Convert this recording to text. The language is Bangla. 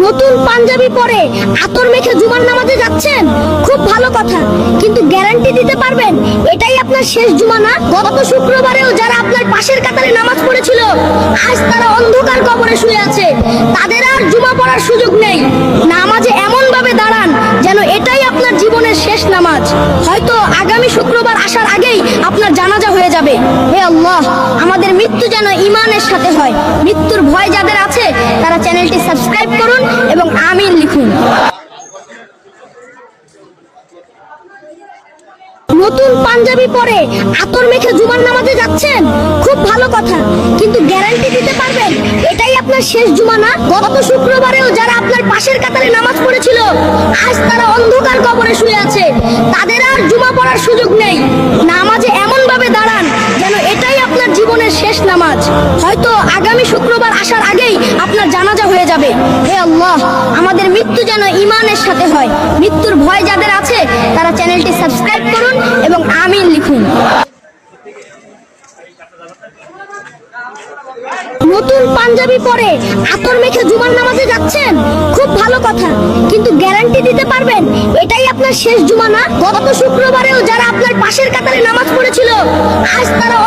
নতুন পাঞ্জাবি পরে আতর মেখে জুমার নামাজে যাচ্ছেন, খুব ভালো কথা, কিন্তু গ্যারান্টি দিতে পারবেন এটাই আপনার শেষ জুমা না? গত শুক্রবারেও যারা আপনার পাশের কাতারে নামাজ পড়েছিল আজ তারা অন্ধকার কবরে শুয়ে আছে, তাদের আর জুমা পড়ার সুযোগ নেই। নামাজে এমন ভাবে দাঁড়ান যেন এটাই আপনার জীবনের শেষ নামাজ। হয়তো আগামী শুক্রবার আসার আগেই আপনার জানাজা হয়ে যাবে। হে আল্লাহ, আমাদের মৃত্যু যেন ঈমানের সাথে হয়। মৃত্যুর ভয় যাদের আছে তারা চ্যানেলটি সাবস্ক্রাইব করুন এবং আমিন লিখুন। নতুন পাঞ্জাবি পরে আতর মেখে জুমার নামাজে যাচ্ছেন, খুব ভালো কথা, কিন্তু গ্যারান্টি দিতে পারবেন এটাই আপনার শেষ জুমা না? গত শুক্রবারেও যারা আপনার পাশের কাতারে নামাজ পড়েছিল আজ তারা অন্ধকার কবরে শুয়ে আছে, তাদের আর জুমা পড়ার সুযোগ নেই। নামাজে এমন ভাবে দাঁড়ান যেন এটাই আপনার জীবনের শেষ নামাজ। হয়তো আগামী শুক্রবার আসার আগেই আপনার জানাজা হয়ে যাবে। হে আল্লাহ, আমাদের মৃত্যু যেন ঈমানের সাথে হয়। মৃত্যুর ভয় যাদের আছে তারা চ্যানেলটি সাবস্ক্রাইব করুন এবং আমিন লিখুন। নতুন পাঞ্জাবি পরে আতর মেখে জুমার নামাজে যাচ্ছেন, খুব ভালো কথা, কিন্তু গ্যারান্টি দিতে পারবেন এটাই আপনার শেষ জুমা না? গত শুক্রবারেও যারা আপনার পাশের কাতারে নামাজ পড়েছিল আজ তারা